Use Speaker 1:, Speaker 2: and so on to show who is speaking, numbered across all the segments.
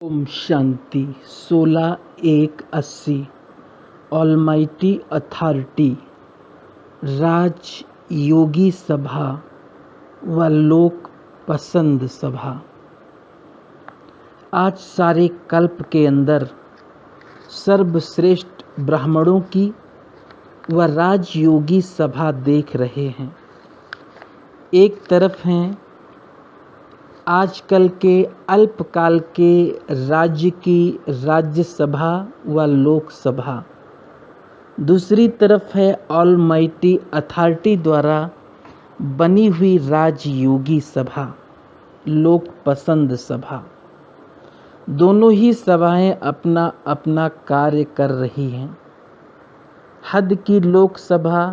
Speaker 1: Om Shanti 16/1/80। Almighty authority राज योगी सभा व लोक पसंद सभा। आज सारे कल्प के अंदर सर्वश्रेष्ठ ब्राह्मणों की व राजयोगी सभा देख रहे हैं। एक तरफ हैं आजकल के अल्पकाल के राज्य की राज्यसभा व लोकसभा, दूसरी तरफ है ऑलमाइटी अथॉरिटी द्वारा बनी हुई राजयोगी सभा, लोक पसंद सभा। दोनों ही सभाएं अपना अपना कार्य कर रही हैं। हद की लोकसभा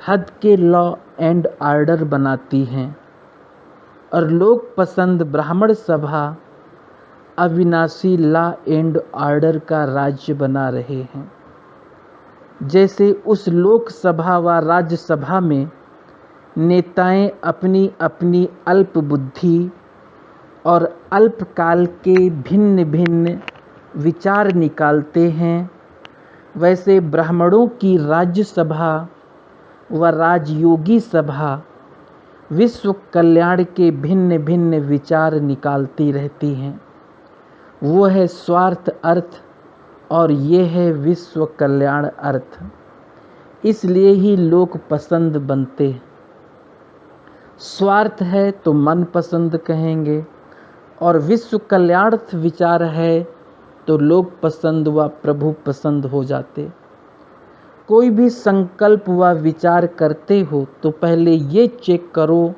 Speaker 1: हद के लॉ एंड ऑर्डर बनाती हैं और लोक पसंद ब्राह्मण सभा अविनाशी लॉ एंड ऑर्डर का राज्य बना रहे हैं। जैसे उस लोकसभा व राज्यसभा में नेताएं अपनी अपनी अल्प बुद्धि और अल्पकाल के भिन्न भिन्न विचार निकालते हैं, वैसे ब्राह्मणों की राज्यसभा व राजयोगी सभा विश्व कल्याण के भिन्न भिन्न विचार निकालती रहती हैं। वो है स्वार्थ अर्थ और ये है विश्व कल्याण अर्थ। इसलिए ही लोग पसंद बनते हैं। स्वार्थ है तो मन पसंद कहेंगे और विश्व कल्याणार्थ विचार है तो लोग पसंद व प्रभु पसंद हो जाते। कोई भी संकल्प व विचार करते हो तो पहले ये चेक करो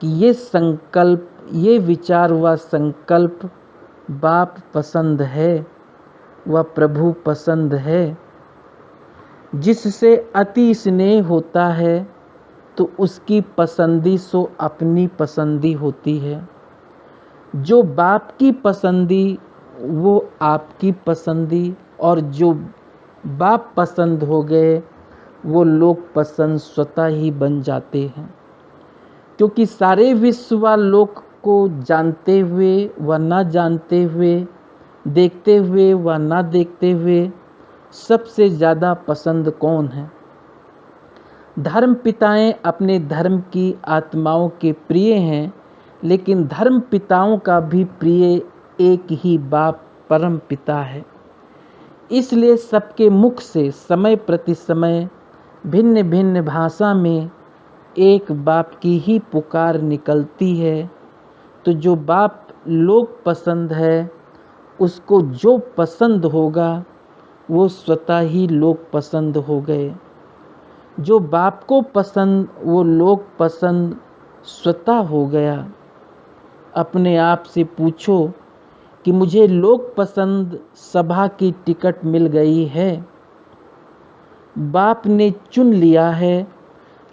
Speaker 1: कि ये संकल्प, ये विचार व संकल्प बाप पसंद है व प्रभु पसंद है। जिससे अति स्नेह होता है तो उसकी पसंदी सो अपनी पसंदी होती है। जो बाप की पसंदी वो आपकी पसंदी, और जो बाप पसंद हो गए वो लोग पसंद स्वतः ही बन जाते हैं। क्योंकि सारे विश्व व लोक को जानते हुए व न जानते हुए, देखते हुए व न देखते हुए सबसे ज़्यादा पसंद कौन है? धर्म पिताएं अपने धर्म की आत्माओं के प्रिय हैं, लेकिन धर्म पिताओं का भी प्रिय एक ही बाप परम पिता है। इसलिए सबके मुख से समय प्रति समय भिन्न भिन्न भाषा में एक बाप की ही पुकार निकलती है। तो जो बाप लोग पसंद है उसको जो पसंद होगा वो स्वतः ही लोग पसंद हो गए। जो बाप को पसंद वो लोग पसंद स्वतः हो गया। अपने आप से पूछो कि मुझे लोक पसंद सभा की टिकट मिल गई है, बाप ने चुन लिया है।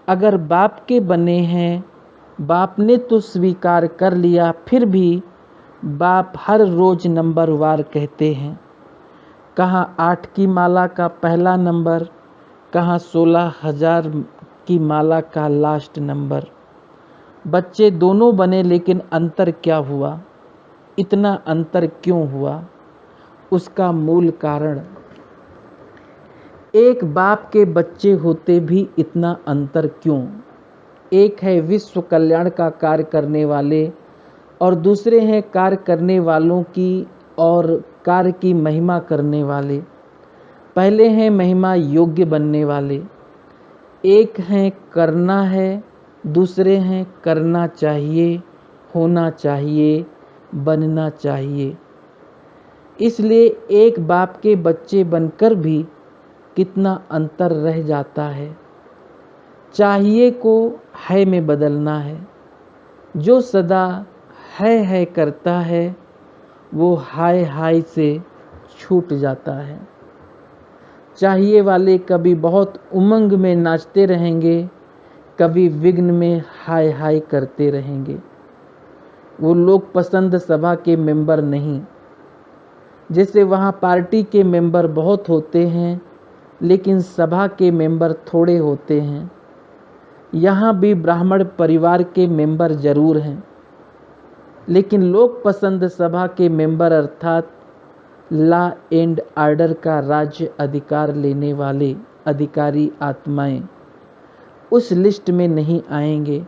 Speaker 1: अगर बाप के बने हैं, बाप ने तो स्वीकार कर लिया, फिर भी बाप हर रोज़ नंबरवार कहते हैं। कहाँ 8 की माला का पहला नंबर, कहाँ 16,000 की माला का लास्ट नंबर। बच्चे दोनों बने, लेकिन अंतर क्या हुआ? इतना अंतर क्यों हुआ? उसका मूल कारण, एक बाप के बच्चे होते भी इतना अंतर क्यों? एक है विश्व कल्याण का कार्य करने वाले और दूसरे हैं कार्य करने वालों की और कार्य की महिमा करने वाले। पहले हैं महिमा योग्य बनने वाले। एक हैं करना है, दूसरे हैं करना चाहिए, होना चाहिए, बनना चाहिए। इसलिए एक बाप के बच्चे बनकर भी कितना अंतर रह जाता है। चाहिए को है में बदलना है। जो सदा है करता है वो हाय हाय से छूट जाता है। चाहिए वाले कभी बहुत उमंग में नाचते रहेंगे, कभी विघ्न में हाय हाय करते रहेंगे। वो लोग पसंद सभा के मेंबर नहीं। जैसे वहाँ पार्टी के मेंबर बहुत होते हैं लेकिन सभा के मेंबर थोड़े होते हैं। यहाँ भी ब्राह्मण परिवार के मेंबर जरूर हैं, लेकिन लोक पसंद सभा के मेंबर अर्थात लॉ एंड ऑर्डर का राज्य अधिकार लेने वाले अधिकारी आत्माएं उस लिस्ट में नहीं आएंगे।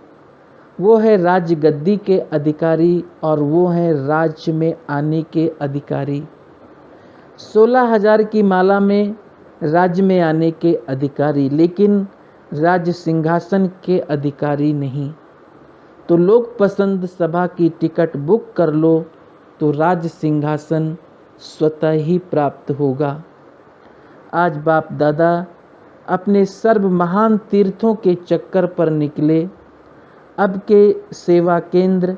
Speaker 1: वो है राज्य गद्दी के अधिकारी और वो है राज्य में आने के अधिकारी। 16,000 की माला में राज्य में आने के अधिकारी, लेकिन राज्य सिंहासन के अधिकारी नहीं। तो लोक पसंद सभा की टिकट बुक कर लो तो राज्य सिंहासन स्वतः ही प्राप्त होगा। आज बाप दादा अपने सर्व महान तीर्थों के चक्कर पर निकले। अब के सेवा केंद्र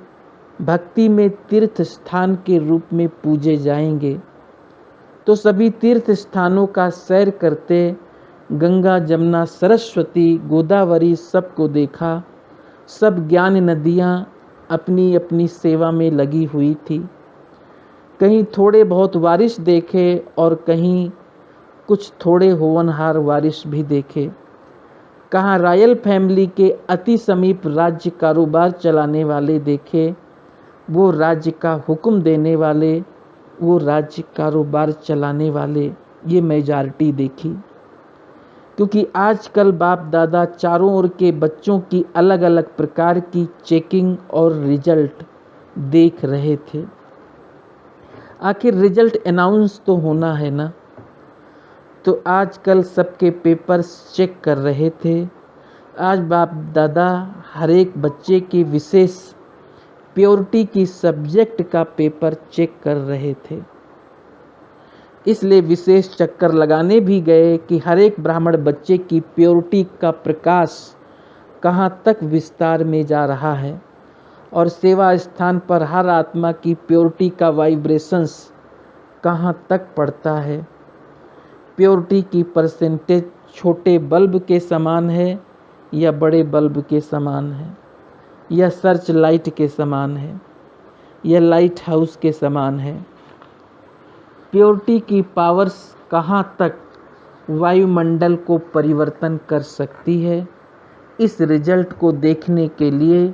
Speaker 1: भक्ति में तीर्थ स्थान के रूप में पूजे जाएंगे। तो सभी तीर्थ स्थानों का सैर करते गंगा, जमुना, सरस्वती, गोदावरी सबको देखा। सब ज्ञान नदियाँ अपनी अपनी सेवा में लगी हुई थी। कहीं थोड़े बहुत वारिश देखे और कहीं कुछ थोड़े होनहार वारिश भी देखे। कहाँ रॉयल फैमिली के अति समीप राज्य कारोबार चलाने वाले देखे, वो राज्य का हुक्म देने वाले, वो राज्य कारोबार चलाने वाले, ये मेजॉरिटी देखी। क्योंकि आजकल बाप दादा चारों ओर के बच्चों की अलग अलग प्रकार की चेकिंग और रिजल्ट देख रहे थे। आखिर रिजल्ट अनाउंस तो होना है ना। तो आजकल सबके पेपर्स चेक कर रहे थे। आज बाप दादा हर एक बच्चे की विशेष प्योरिटी की सब्जेक्ट का पेपर चेक कर रहे थे। इसलिए विशेष चक्कर लगाने भी गए कि हर एक ब्राह्मण बच्चे की प्योरिटी का प्रकाश कहाँ तक विस्तार में जा रहा है और सेवा स्थान पर हर आत्मा की प्योरिटी का वाइब्रेशंस कहाँ तक पड़ता है। प्योरिटी की परसेंटेज छोटे बल्ब के समान है या बड़े बल्ब के समान है, या सर्च लाइट के समान है, या लाइट हाउस के समान है। प्योरिटी की पावर्स कहाँ तक वायुमंडल को परिवर्तन कर सकती है, इस रिजल्ट को देखने के लिए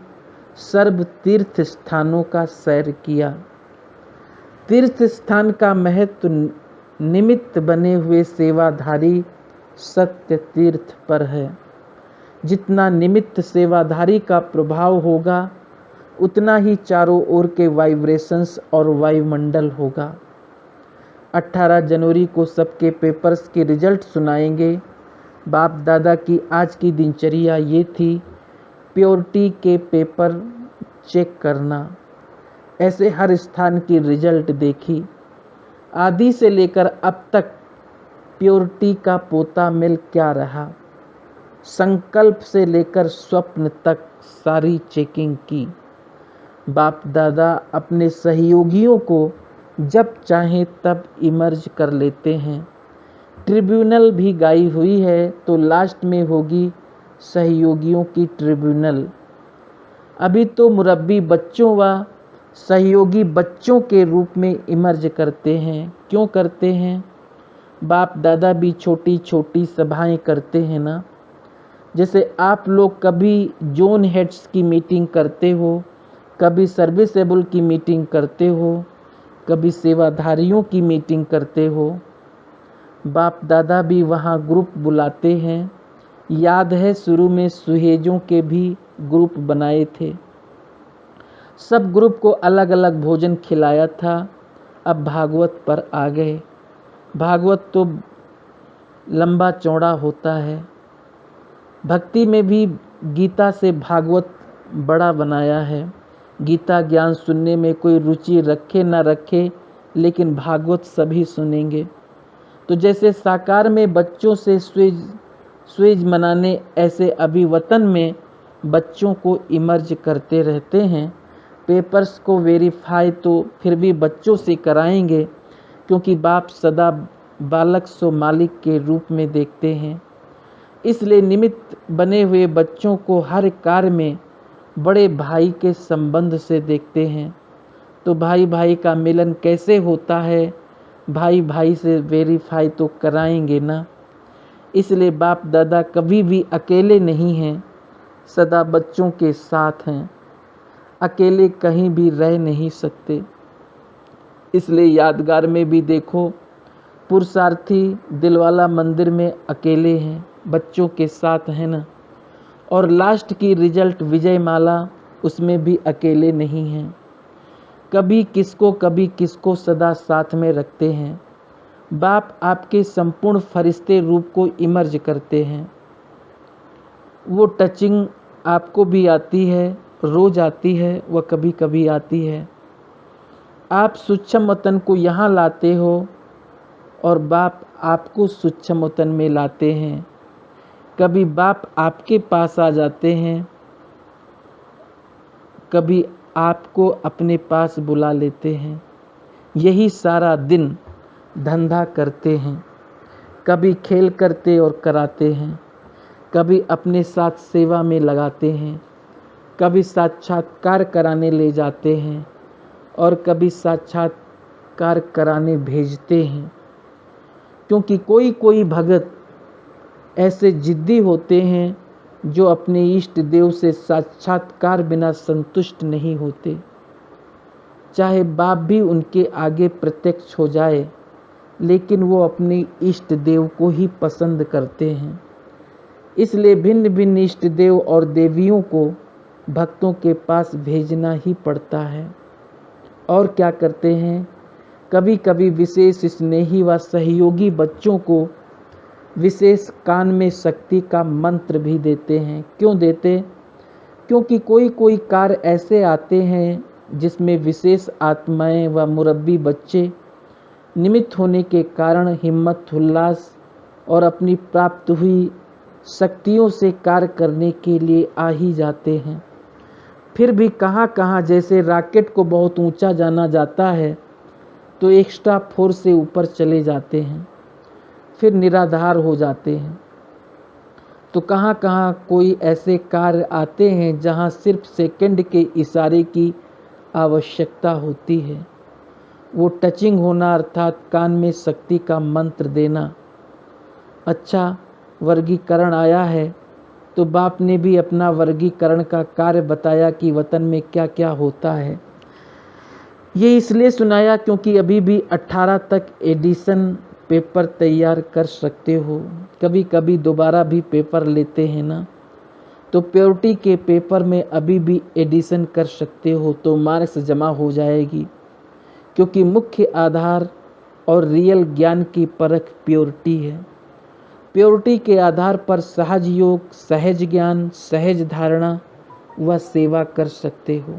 Speaker 1: सर्व तीर्थ स्थानों का सैर किया। तीर्थ स्थान का महत्व निमित्त बने हुए सेवाधारी सत्य तीर्थ पर है। जितना निमित्त सेवाधारी का प्रभाव होगा उतना ही चारों ओर के वाइब्रेशंस और वायुमंडल होगा। 18 जनवरी को सबके पेपर्स के रिजल्ट सुनाएंगे। बाप दादा की आज की दिनचर्या ये थी, प्योरिटी के पेपर चेक करना। ऐसे हर स्थान की रिजल्ट देखी। आदि से लेकर अब तक प्योरिटी का पोता मिल क्या रहा, संकल्प से लेकर स्वप्न तक सारी चेकिंग की। बाप दादा अपने सहयोगियों को जब चाहें तब इमर्ज कर लेते हैं। ट्रिब्यूनल भी गाई हुई है तो लास्ट में होगी सहयोगियों की ट्रिब्यूनल। अभी तो मुरब्बी बच्चों व सहयोगी बच्चों के रूप में इमर्ज करते हैं। क्यों करते हैं? बाप दादा भी छोटी छोटी सभाएं करते हैं ना। जैसे आप लोग कभी जोन हेड्स की मीटिंग करते हो, कभी सर्विसेबल की मीटिंग करते हो, कभी सेवाधारियों की मीटिंग करते हो। बाप दादा भी वहाँ ग्रुप बुलाते हैं। याद है शुरू में सुहेजों के भी ग्रुप बनाए थे। सब ग्रुप को अलग अलग भोजन खिलाया था। अब भागवत पर आ गए। भागवत तो लंबा चौड़ा होता है। भक्ति में भी गीता से भागवत बड़ा बनाया है। गीता ज्ञान सुनने में कोई रुचि रखे ना रखे, लेकिन भागवत सभी सुनेंगे। तो जैसे साकार में बच्चों से स्वीज मनाने, ऐसे अभी वतन में बच्चों को इमर्ज करते रहते हैं। पेपर्स को वेरीफाई तो फिर भी बच्चों से कराएंगे, क्योंकि बाप सदा बालक सो मालिक के रूप में देखते हैं। इसलिए निमित्त बने हुए बच्चों को हर कार्य में बड़े भाई के संबंध से देखते हैं। तो भाई भाई का मिलन कैसे होता है, भाई भाई से वेरीफाई तो कराएंगे ना। इसलिए बाप दादा कभी भी अकेले नहीं हैं, सदा बच्चों के साथ हैं। अकेले कहीं भी रह नहीं सकते। इसलिए यादगार में भी देखो, पुरुषार्थी दिलवाला मंदिर में अकेले हैं, बच्चों के साथ है ना। और लास्ट की रिजल्ट विजयमाला, उसमें भी अकेले नहीं हैं, कभी किसको सदा साथ में रखते हैं। बाप आपके संपूर्ण फरिश्ते रूप को इमर्ज करते हैं। वो टचिंग आपको भी आती है, रोज आती है, वह कभी कभी आती है। आप सूक्ष्म वतन को यहाँ लाते हो और बाप आपको सूक्ष्म वतन में लाते हैं। कभी बाप आपके पास आ जाते हैं, कभी आपको अपने पास बुला लेते हैं। यही सारा दिन धंधा करते हैं, कभी खेल करते और कराते हैं, कभी अपने साथ सेवा में लगाते हैं, कभी साक्षात्कार कराने ले जाते हैं और कभी साक्षात्कार कराने भेजते हैं। क्योंकि कोई कोई भगत ऐसे जिद्दी होते हैं जो अपने इष्ट देव से साक्षात्कार बिना संतुष्ट नहीं होते, चाहे बाप भी उनके आगे प्रत्यक्ष हो जाए, लेकिन वो अपने इष्ट देव को ही पसंद करते हैं। इसलिए भिन्न भिन्न इष्ट देव और देवियों को भक्तों के पास भेजना ही पड़ता है। और क्या करते हैं, कभी कभी विशेष स्नेही व सहयोगी बच्चों को विशेष कान में शक्ति का मंत्र भी देते हैं। क्यों देते? क्योंकि कोई कोई कार्य ऐसे आते हैं जिसमें विशेष आत्माएं व मुरब्बी बच्चे निमित्त होने के कारण हिम्मत, उल्लास और अपनी प्राप्त हुई शक्तियों से कार्य करने के लिए आ ही जाते हैं। फिर भी कहाँ कहाँ जैसे रॉकेट को बहुत ऊंचा जाना जाता है तो एक्स्ट्रा फोर्स से ऊपर चले जाते हैं, फिर निराधार हो जाते हैं। तो कहाँ कहाँ कोई ऐसे कार्य आते हैं जहाँ सिर्फ सेकंड के इशारे की आवश्यकता होती है। वो टचिंग होना अर्थात कान में शक्ति का मंत्र देना। अच्छा, वर्गीकरण आया है तो बाप ने भी अपना वर्गीकरण का कार्य बताया कि वतन में क्या क्या होता है। ये इसलिए सुनाया क्योंकि अभी भी 18 तक एडिशन पेपर तैयार कर सकते हो। कभी कभी दोबारा भी पेपर लेते हैं ना, तो प्योरिटी के पेपर में अभी भी एडिशन कर सकते हो, तो मार्क्स जमा हो जाएगी। क्योंकि मुख्य आधार और रियल ज्ञान की परख प्योरिटी है। प्योरिटी के आधार पर सहज योग, सहज ज्ञान, सहज धारणा व सेवा कर सकते हो।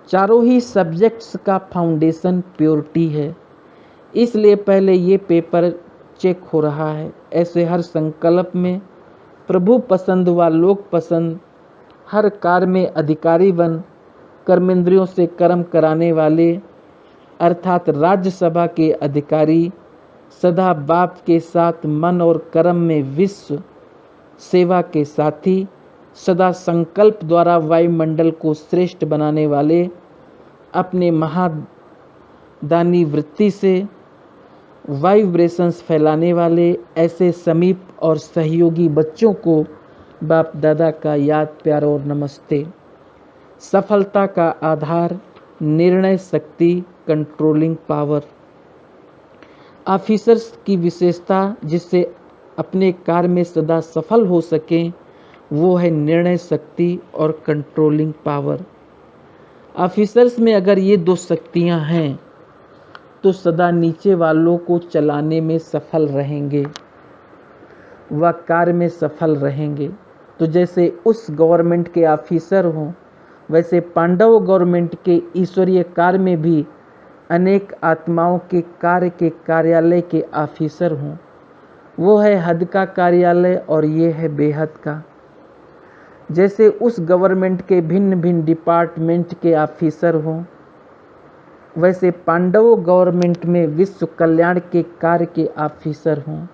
Speaker 1: चारों ही सब्जेक्ट्स का फाउंडेशन प्योरिटी है। इसलिए पहले ये पेपर चेक हो रहा है। ऐसे हर संकल्प में प्रभु पसंद व लोक पसंद, हर कार्य में अधिकारी बन कर्मेंद्रियों से कर्म कराने वाले अर्थात राज्यसभा के अधिकारी, सदा बाप के साथ मन और कर्म में विश्व सेवा के साथी, सदा संकल्प द्वारा वायुमंडल को श्रेष्ठ बनाने वाले, अपने महादानी वृत्ति से वाइब्रेशंस फैलाने वाले, ऐसे समीप और सहयोगी बच्चों को बाप दादा का याद, प्यार और नमस्ते। सफलता का आधार निर्णय शक्ति, कंट्रोलिंग पावर। ऑफिसर्स की विशेषता जिससे अपने कार्य में सदा सफल हो सकें, वो है निर्णय शक्ति और कंट्रोलिंग पावर। ऑफिसर्स में अगर ये दो शक्तियां हैं तो सदा नीचे वालों को चलाने में सफल रहेंगे, वह कार्य में सफल रहेंगे। तो जैसे उस गवर्नमेंट के ऑफिसर हों, वैसे पांडव गवर्नमेंट के ईश्वरीय कार्य में भी अनेक आत्माओं के कार्य के कार्यालय के ऑफिसर हों। वो है हद का कार्यालय और ये है बेहद का। जैसे उस गवर्नमेंट के भिन्न भिन्न डिपार्टमेंट के ऑफिसर हों, वैसे पांडव गवर्नमेंट में विश्व कल्याण के कार्य के ऑफिसर हों।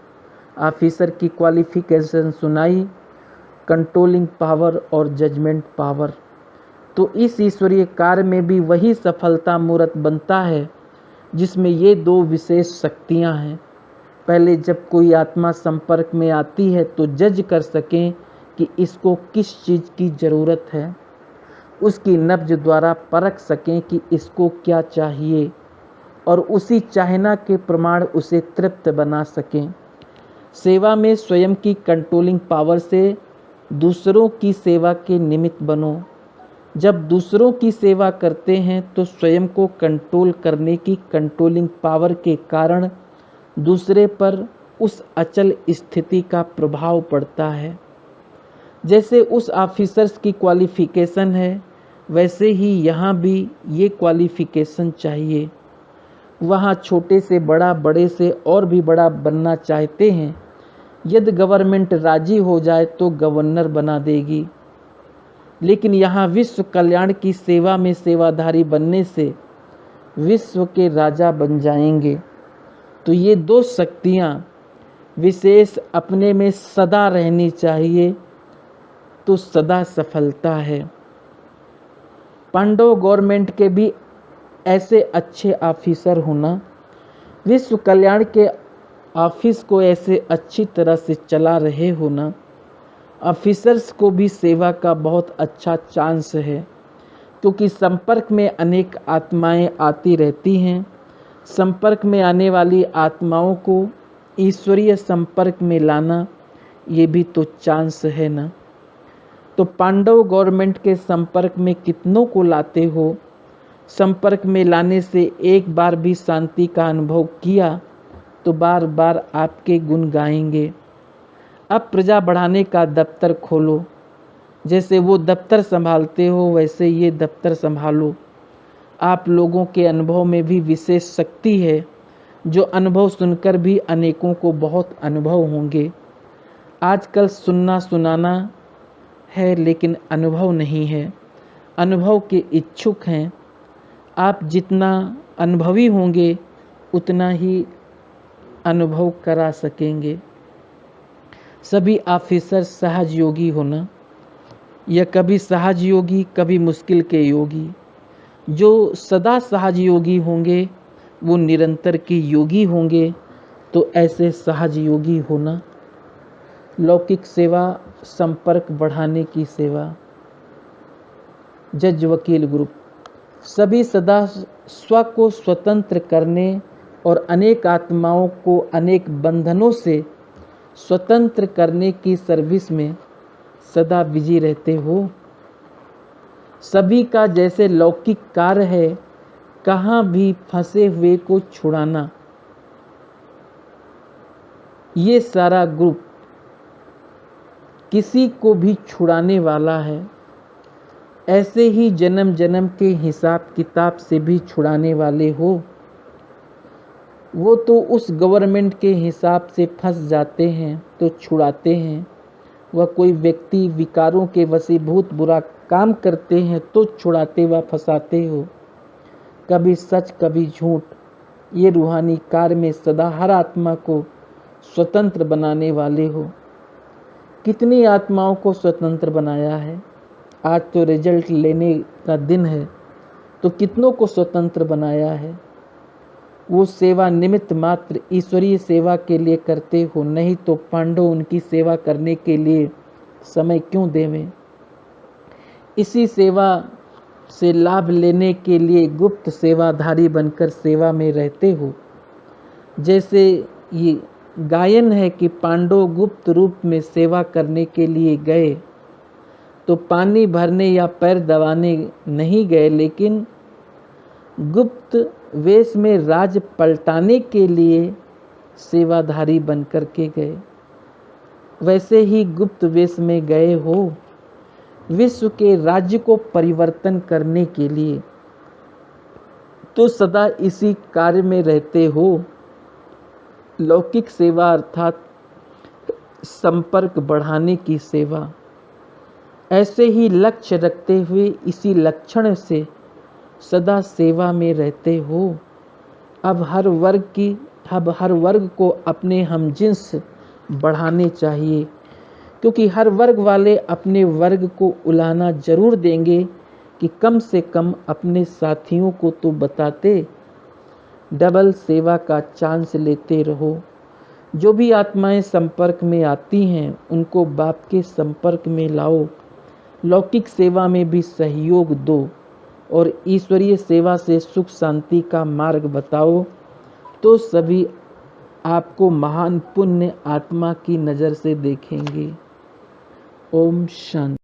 Speaker 1: ऑफिसर की क्वालिफिकेशन सुनाई, कंट्रोलिंग पावर और जजमेंट पावर। तो इस ईश्वरीय कार्य में भी वही सफलता मूर्त बनता है जिसमें ये दो विशेष शक्तियां हैं। पहले जब कोई आत्मा संपर्क में आती है तो जज कर सकें कि इसको किस चीज़ की ज़रूरत है। उसकी नब्ज द्वारा परख सकें कि इसको क्या चाहिए और उसी चाहना के प्रमाण उसे तृप्त बना सकें। सेवा में स्वयं की कंट्रोलिंग पावर से दूसरों की सेवा के निमित्त बनो। जब दूसरों की सेवा करते हैं तो स्वयं को कंट्रोल करने की कंट्रोलिंग पावर के कारण दूसरे पर उस अचल स्थिति का प्रभाव पड़ता है। जैसे उस ऑफिसर्स की क्वालिफ़िकेशन है, वैसे ही यहाँ भी ये क्वालिफ़िकेशन चाहिए। वहाँ छोटे से बड़ा, बड़े से और भी बड़ा बनना चाहते हैं। यदि गवर्नमेंट राजी हो जाए तो गवर्नर बना देगी, लेकिन यहाँ विश्व कल्याण की सेवा में सेवाधारी बनने से विश्व के राजा बन जाएंगे। तो ये दो शक्तियाँ विशेष अपने में सदा रहनी चाहिए, तो सदा सफलता है। पांडव गवर्नमेंट के भी ऐसे अच्छे ऑफिसर होना, विश्व कल्याण के ऑफिस को ऐसे अच्छी तरह से चला रहे होना, ऑफिसर्स को भी सेवा का बहुत अच्छा चांस है, क्योंकि संपर्क में अनेक आत्माएं आती रहती हैं। संपर्क में आने वाली आत्माओं को ईश्वरीय संपर्क में लाना, ये भी तो चांस है ना। तो पांडव गवर्नमेंट के संपर्क में कितनों को लाते हो? संपर्क में लाने से एक बार भी शांति का अनुभव किया तो बार बार आपके गुण गाएंगे। अब प्रजा बढ़ाने का दफ्तर खोलो। जैसे वो दफ्तर संभालते हो वैसे ये दफ्तर संभालो। आप लोगों के अनुभव में भी विशेष शक्ति है, जो अनुभव सुनकर भी अनेकों को बहुत अनुभव होंगे। आजकल सुनना सुनाना है लेकिन अनुभव नहीं है। अनुभव के इच्छुक हैं। आप जितना अनुभवी होंगे उतना ही अनुभव करा सकेंगे। सभी ऑफिसर सहज योगी होना, या कभी सहज योगी कभी मुश्किल के योगी। जो सदा सहज योगी होंगे वो निरंतर के योगी होंगे। तो ऐसे सहज योगी होना। लौकिक सेवा, संपर्क बढ़ाने की सेवा। जज वकील ग्रुप सभी सदा स्व को स्वतंत्र करने और अनेक आत्माओं को अनेक बंधनों से स्वतंत्र करने की सर्विस में सदा बिजी रहते हो। सभी का जैसे लौकिक कार्य है, कहाँ भी फंसे हुए को छुड़ाना। ये सारा ग्रुप किसी को भी छुड़ाने वाला है। ऐसे ही जन्म जन्म के हिसाब किताब से भी छुड़ाने वाले हो। वो तो उस गवर्नमेंट के हिसाब से फंस जाते हैं तो छुड़ाते हैं। वह कोई व्यक्ति विकारों के वशीभूत बुरा काम करते हैं तो छुड़ाते व फंसाते हो। कभी सच कभी झूठ, ये रूहानी कार्य में सदा हर आत्मा को स्वतंत्र बनाने वाले हो। कितनी आत्माओं को स्वतंत्र बनाया है। आज तो रिजल्ट लेने का दिन है, तो कितनों को स्वतंत्र बनाया है। वो सेवा निमित्त मात्र ईश्वरीय सेवा के लिए करते हो, नहीं तो पांडव उनकी सेवा करने के लिए समय क्यों देवें। इसी सेवा से लाभ लेने के लिए गुप्त सेवाधारी बनकर सेवा में रहते हो। जैसे ये गायन है कि पांडव गुप्त रूप में सेवा करने के लिए गए, तो पानी भरने या पैर दबाने नहीं गए, लेकिन गुप्त वेश में राज पलटाने के लिए सेवाधारी बनकर के गए। वैसे ही गुप्त वेश में गए हो विश्व के राज्य को परिवर्तन करने के लिए, तो सदा इसी कार्य में रहते हो। लौकिक सेवा अर्थात संपर्क बढ़ाने की सेवा। ऐसे ही लक्ष्य रखते हुए इसी लक्षण से सदा सेवा में रहते हो। अब हर वर्ग को अपने हमजिन्स बढ़ाने चाहिए, क्योंकि हर वर्ग वाले अपने वर्ग को उलाहना जरूर देंगे कि कम से कम अपने साथियों को तो बताते। डबल सेवा का चांस लेते रहो। जो भी आत्माएं संपर्क में आती हैं उनको बाप के संपर्क में लाओ। लौकिक सेवा में भी सहयोग दो और ईश्वरीय सेवा से सुख शांति का मार्ग बताओ, तो सभी आपको महान पुण्य आत्मा की नज़र से देखेंगे। ओम शांति।